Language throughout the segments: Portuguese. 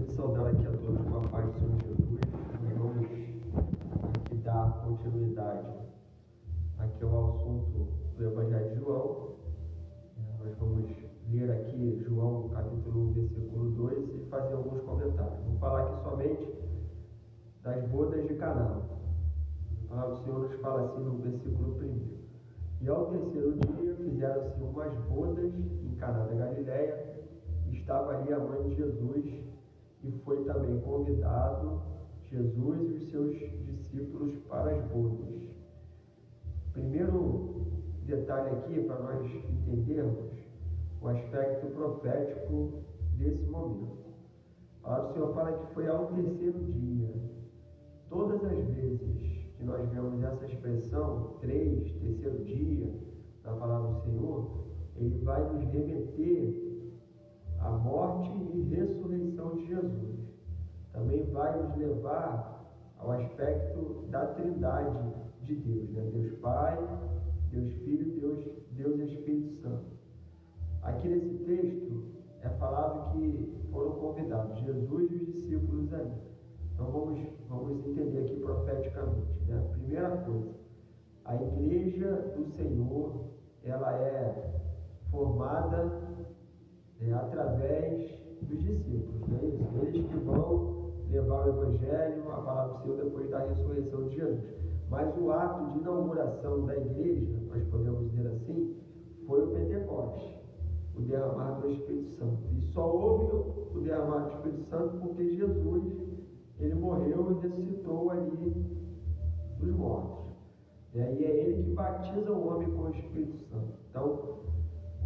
Gostaria de saudar aqui a todos com a paz do Senhor Jesus. Nós vamos aqui dar continuidade aqui ao assunto do Evangelho de João. Nós vamos ler aqui João capítulo 1, versículo 2 e fazer alguns comentários. Vou falar aqui somente das bodas de Caná. A palavra do Senhor nos fala assim no versículo 1. E ao terceiro dia fizeram-se umas bodas em Caná da Galileia. Estava ali a mãe de Jesus e foi também convidado Jesus e os seus discípulos para as bodas. Primeiro detalhe aqui para nós entendermos o aspecto profético desse momento. A palavra do Senhor fala que foi ao terceiro dia. Todas as vezes que nós vemos essa expressão, terceiro dia, na palavra do Senhor, ele vai nos remeter à morte e ressurreição de Jesus. Também vai nos levar ao aspecto da Trindade de Deus, né? Deus Pai, Deus Filho, Deus Espírito Santo. Aqui nesse texto é falado que foram convidados Jesus e os discípulos ali. Então vamos entender aqui profeticamente, né? Primeira coisa, a igreja do Senhor, ela é formada através dos discípulos, não é isso? Eles que vão levar o Evangelho, a palavra do Senhor depois da ressurreição de Jesus. Mas o ato de inauguração da igreja, nós podemos dizer assim, foi o Pentecoste, o derramar do Espírito Santo. E só houve o derramar do Espírito Santo porque Jesus, ele morreu e ressuscitou ali dos mortos. E é ele que batiza o homem com o Espírito Santo. Então,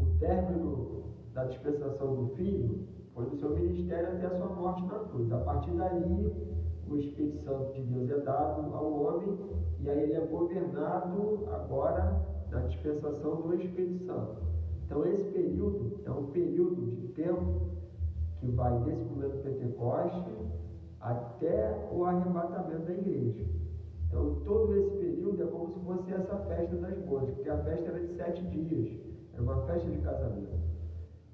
o término da dispensação do Filho foi do seu ministério até a sua morte na cruz. A partir dali, o Espírito Santo de Deus é dado ao homem e aí ele é governado agora na dispensação do Espírito Santo. Então esse período é um período de tempo que vai desse momento do Pentecoste até o arrebatamento da igreja. Então todo esse período é como se fosse essa festa das bodas, porque a festa era de 7 dias, era uma festa de casamento.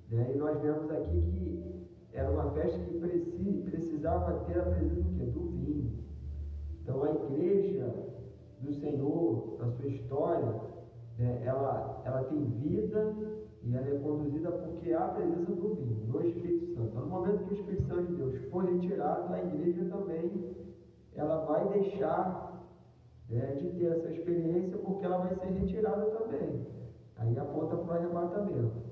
E nós vemos aqui que era uma festa que precisava ter a presença do quê? Do vinho. Então a igreja do Senhor, na sua história, ela tem vida e ela é conduzida porque há a presença do vinho, do Espírito Santo. Então, no momento que o Espírito Santo de Deus for retirado, a igreja também ela vai deixar de ter essa experiência porque ela vai ser retirada também. Aí aponta para o arrebatamento.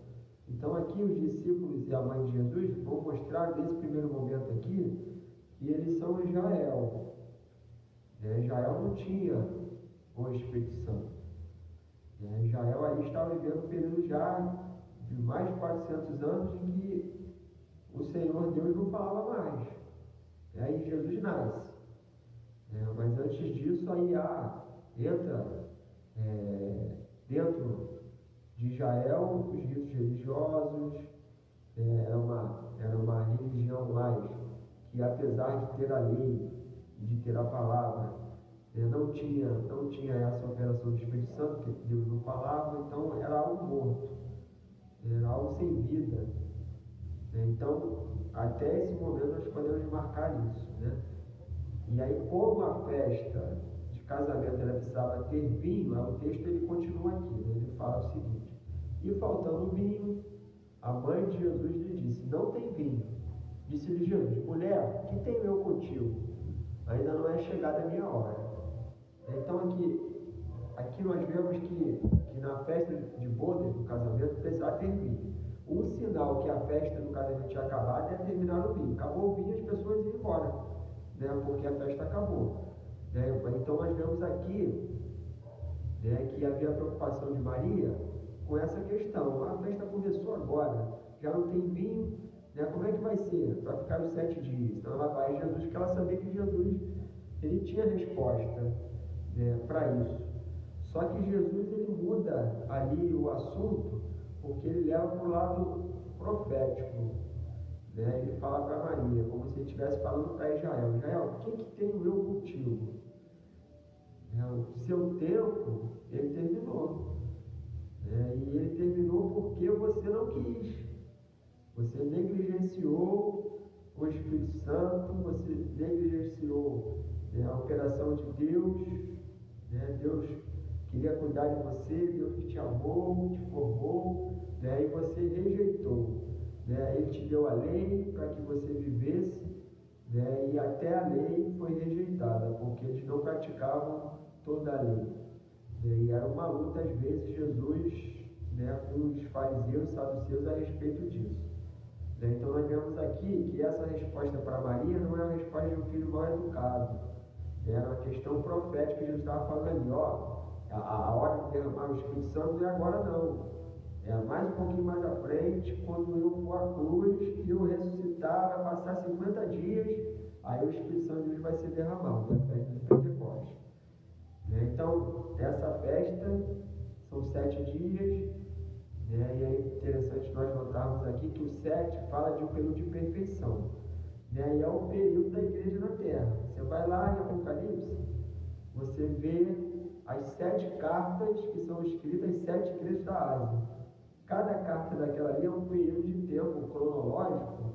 Então aqui os discípulos e a mãe de Jesus vão mostrar nesse primeiro momento aqui que eles são Israel. Israel não tinha o Espírito Santo. Israel aí estava vivendo um período já de mais de 400 anos em que o Senhor Deus não falava mais. Aí Jesus nasce. Mas antes disso aí entra dentro de Israel os ritos religiosos. Era uma religião mais que, apesar de ter a lei e de ter a palavra, não tinha essa operação do Espírito Santo, porque Deus não falava, então era algo morto, era algo sem vida. Então, até esse momento nós podemos marcar isso, né? E aí, como a festa de casamento ela precisava ter vinho, o texto ele continua aqui, né? Ele fala o seguinte: e faltando vinho, a mãe de Jesus lhe disse: não tem vinho. Disse-lhe Jesus: mulher, que tenho eu contigo? Ainda não é chegada a minha hora. Então aqui nós vemos que na festa de bodas do casamento precisava ter vinho. Um sinal que a festa do casamento tinha acabado é terminar o vinho. Acabou o vinho, as pessoas iam embora, porque a festa acabou. Então nós vemos aqui que havia a preocupação de Maria com essa questão. A festa começou agora, já não tem vinho, como é que vai ser? Vai ficar os 7 dias. Então ela vai a Jesus, porque ela sabia que Jesus ele tinha resposta para isso. Só que Jesus ele muda ali o assunto porque ele leva para o lado profético. Ele fala para Maria, como se ele estivesse falando para Israel: Israel, o que tenho eu contigo? O seu tempo ele terminou. E ele terminou porque você não quis. Você negligenciou o Espírito Santo, você negligenciou, né, a operação de Deus, né? Deus queria cuidar de você, Deus que te amou, te formou, né? E você rejeitou, né? Ele te deu a lei para que você vivesse, né? E até a lei foi rejeitada, porque eles não praticavam toda a lei, né? E era uma luta, às vezes, Jesus, né, com os fariseus e saduceus a respeito disso. Então nós vemos aqui que essa resposta para Maria não é a resposta de um filho mal educado. Era uma questão profética que Jesus estava falando ali, ó, a hora de derramar o Espírito Santo não é agora não. É mais um pouquinho mais à frente, quando eu for à cruz e eu ressuscitar, vai passar 50 dias, aí o Espírito Santo de Deus vai ser derramado, na festa de Pentecostes. Então, essa festa são 7 dias, né? E é interessante nós notarmos aqui que o 7 fala de um período de perfeição, né? E é o período da igreja na terra. Você vai lá em Apocalipse, você vê as 7 cartas que são escritas às 7 igrejas da Ásia. Cada carta daquela ali é um período de tempo cronológico,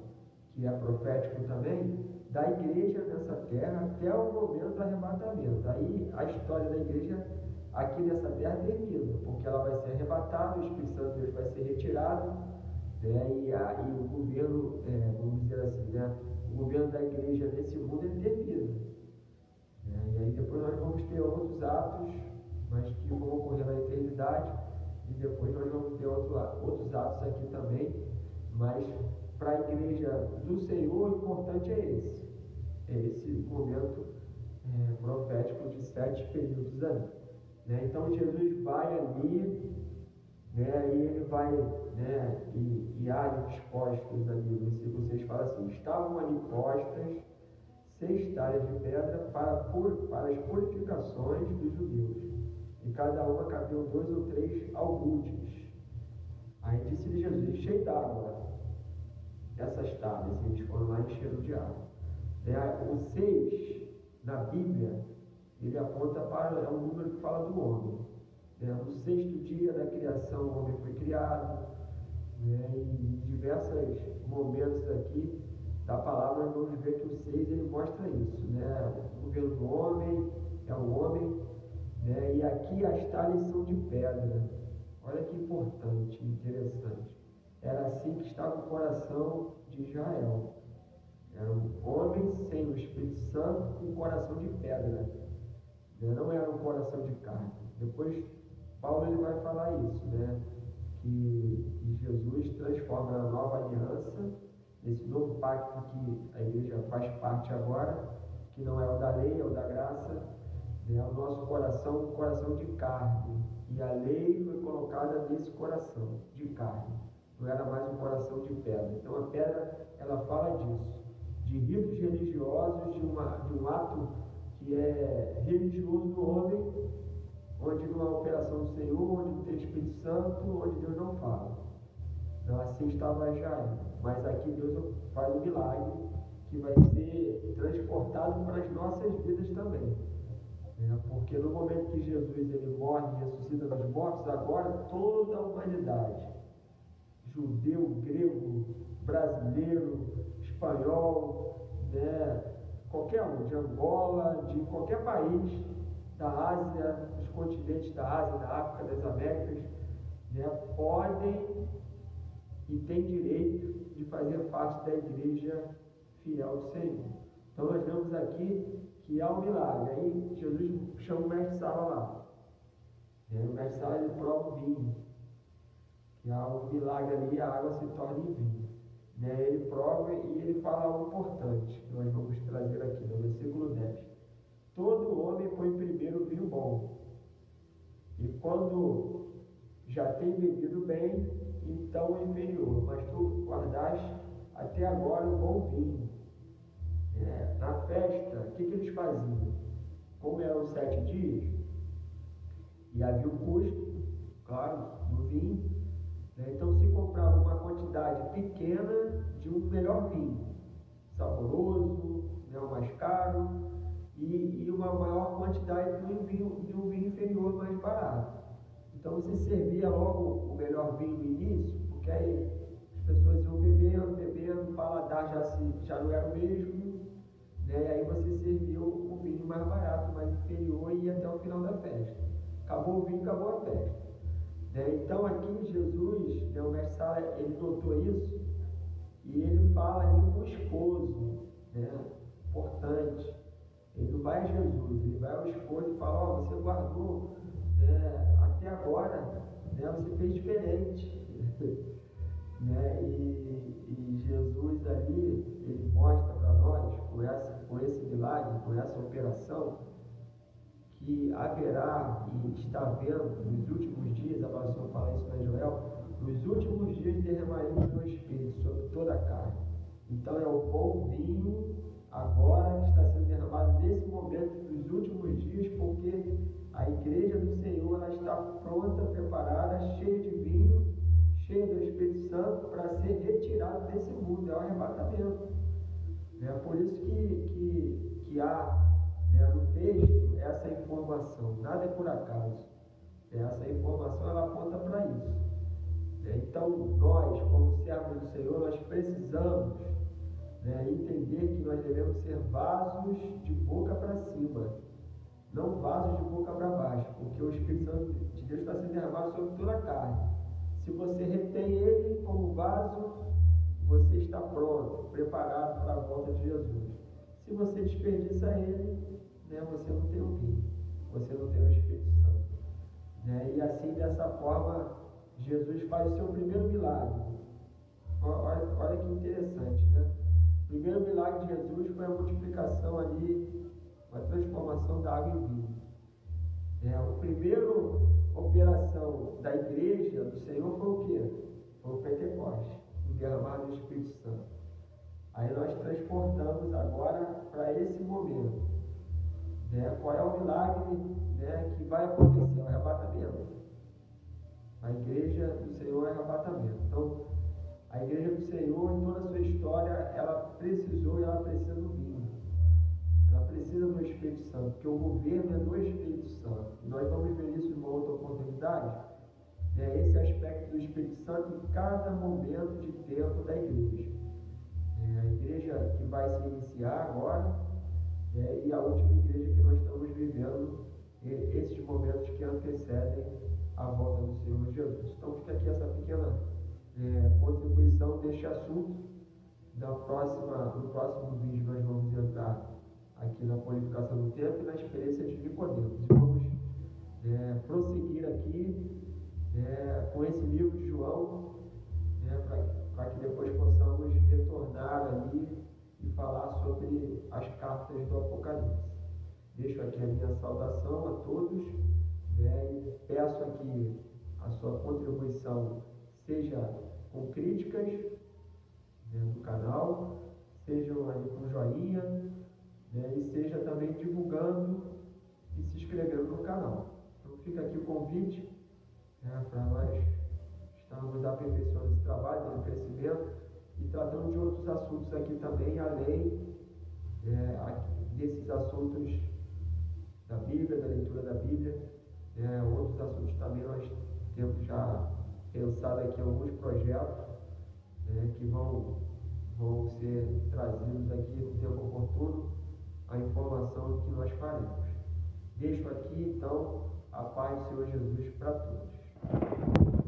que é profético também, da igreja nessa terra até o momento do arrebatamento. Aí a história da igreja aqui nessa terra termina, porque ela vai ser arrebatada, o Espírito Santo de Deus vai ser retirado, né? E aí o governo, vamos dizer assim, né? O governo da igreja nesse mundo ele termina, né? E aí depois nós vamos ter outros atos, mas que vão ocorrer na eternidade, e depois nós vamos ter outros atos aqui também, mas para a igreja do Senhor o importante é esse momento profético de 7 períodos ali, né? Então Jesus vai ali, né, e ele vai, né, e há ali dispostos ali, no versículo 6 fala assim, estavam ali postas 6 talhas de pedra para as purificações dos judeus, e cada uma cabiam 2 ou 3 almudes. Aí disse-lhe Jesus, enchei d'água essas talhas, e eles foram lá enchendo de água. O 6 na Bíblia, ele aponta para, é um número que fala do homem. No 6º dia da criação, o homem foi criado, né? E em diversos momentos aqui da palavra, nós vamos ver que o 6 ele mostra isso, né? O governo do homem, é o homem, né? E aqui as talhas são de pedra. Olha que importante, interessante. Era assim que estava o coração de Israel. Era um homem sem o Espírito Santo com um coração de pedra, né? Não era um coração de carne. Depois Paulo ele vai falar isso, né? Que Jesus transforma na nova aliança, nesse novo pacto que a igreja faz parte agora, que não é o da lei, é o da graça, né? O nosso coração, um coração de carne, e a lei foi colocada nesse coração de carne, não era mais um coração de pedra. Então a pedra, ela fala disso, de ritos religiosos, de um ato que é religioso do homem, onde não há operação do Senhor, onde não tem Espírito Santo, onde Deus não fala. Então assim estava Israel, mas aqui Deus faz um milagre que vai ser transportado para as nossas vidas também, né? Porque no momento que Jesus ele morre e ressuscita dos mortos, agora toda a humanidade, judeu, grego, brasileiro, espanhol, né? Qualquer um, de Angola, de qualquer país da Ásia, dos continentes da Ásia, da África, das Américas, né, podem e têm direito de fazer parte da igreja fiel do Senhor. Então nós vemos aqui que há um milagre. Aí Jesus chama o mestre Sala lá. O mestre Sala ele prova o vinho. Que há um milagre ali, a água se torna em vinho. Ele prova e ele fala algo importante, que nós vamos trazer aqui no versículo 10. Todo homem põe primeiro o vinho bom, e quando já tem bebido bem, então o inferior, mas tu guardaste até agora o bom vinho. Na festa, o que eles faziam? Como eram 7 dias, e havia o custo, claro, do vinho, então se comprava uma quantidade pequena de um melhor vinho, saboroso, o mais caro, e uma maior quantidade de um vinho inferior, mais barato. Então você servia logo o melhor vinho no início, porque aí as pessoas iam bebendo, o paladar já não era o mesmo, né? E aí você serviu o vinho mais barato, mais inferior e ia até o final da festa. Acabou o vinho, acabou a festa. Né? Então aqui Jesus, né, o mestre Sala, ele notou isso e ele fala ali com o esposo, né? Importante. Ele não vai a Jesus, ele vai ao esposo e fala, você guardou, né, até agora, né, você fez diferente. Né? E Jesus ali, ele mostra para nós, com esse milagre, com essa operação, que haverá e está vendo nos últimos dias, a palavra fala isso em Joel, nos últimos dias derramarei o meu espírito sobre toda a carne. Então é o bom vinho agora que está sendo derramado nesse momento dos últimos dias, porque a igreja do Senhor ela está pronta, preparada, cheia de vinho, cheia do Espírito Santo para ser retirado desse mundo, é o arrebatamento. É por isso que há, né, no texto essa informação, nada é por acaso. Essa informação ela aponta para isso. Então nós, como servos do Senhor, nós precisamos, né, entender que nós devemos ser vasos de boca para cima, não vasos de boca para baixo, porque o Espírito Santo de Deus está sendo derramado sobre toda a carne. Se você retém ele como vaso, você está pronto, preparado para a volta de Jesus. Se você desperdiça ele, né, você não tem o vinho, você não tem o Espírito Santo. Né? E assim, dessa forma, Jesus faz o seu primeiro milagre. Olha que interessante, né? O primeiro milagre de Jesus foi a multiplicação ali, a transformação da água em vinho. A primeira operação da igreja do Senhor foi o quê? Foi o Pentecostes, o derramar do Espírito Santo. Aí nós transportamos agora para esse momento. Qual é o milagre, né, que vai acontecer? O arrebatamento. A igreja do Senhor é arrebatamento. Então, a igreja do Senhor, em toda a sua história, ela precisou e ela precisa do vinho. Ela precisa do Espírito Santo, porque o governo é do Espírito Santo. E nós vamos ver isso em uma outra oportunidade. Esse aspecto do Espírito Santo em cada momento de tempo da igreja. A igreja que vai se iniciar agora, e a última igreja que nós estamos vivendo, esses momentos que antecedem a volta do Senhor Jesus. Então fica aqui essa pequena contribuição deste assunto. No próximo vídeo nós vamos entrar aqui na purificação do tempo e na experiência de Nicodemos. E vamos prosseguir aqui com esse livro de João, para que depois possamos retornar ali e falar sobre as cartas do Apocalipse. Deixo aqui a minha saudação a todos, e peço aqui a sua contribuição, seja com críticas do canal, sejam ali com joinha, e seja também divulgando e se inscrevendo no canal. Então fica aqui o convite para nós estarmos aperfeiçoando esse trabalho, dando crescimento e tratando de outros assuntos aqui também, além desses assuntos da Bíblia, da leitura da Bíblia. Outros assuntos também nós temos já pensado aqui alguns projetos que vão ser trazidos aqui no tempo oportuno, a informação que nós faremos. Deixo aqui então a paz do Senhor Jesus para todos.